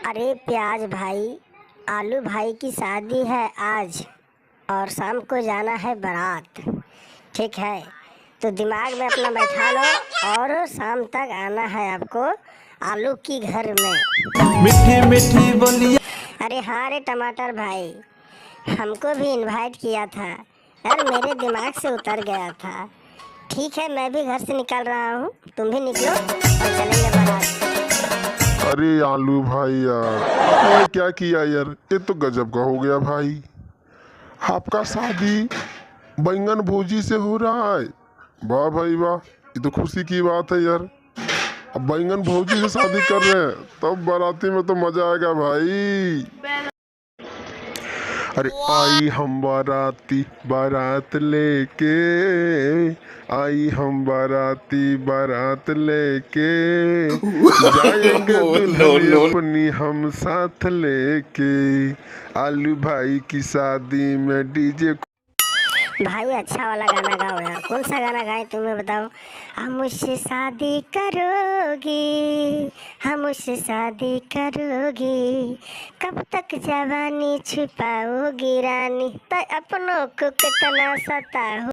अरे प्याज भाई, आलू भाई की शादी है आज और शाम को जाना है बारात। ठीक है, तो दिमाग में अपना बैठा लो और शाम तक आना है आपको आलू की घर में। मीठी मीठी बोलिया। अरे हाँ रे टमाटर भाई, हमको भी इनवाइट किया था यार, मेरे दिमाग से उतर गया था। ठीक है, मैं भी घर से निकल रहा हूँ, तुम भी निकलो और चलेंगे बारात। अरे आलू भाई यार, आपने क्या किया यार, ये तो गजब का हो गया भाई। आपका शादी बैंगन भुजी से हो रहा है। वाह भाई वाह, ये तो खुशी की बात है यार। अब बैंगन भुजी से शादी कर रहे हैं तब बाराती में तो मजा आएगा भाई। अरे आई हम बाराती बारात लेके, आई हम बाराती बारात लेके, जाएंगे दुल्हन अपनी हम साथ लेके, आलू भाई की शादी में डीजे। भाई अच्छा वाला गाना गाओ यार, कौन सा गाना गाए तुम्हें बताओ। हम मुझसे शादी करोगी, हम मुझसे शादी करोगी, कब तक जवानी छुपाओगी रानी, तो अपनों को कितना सताओ।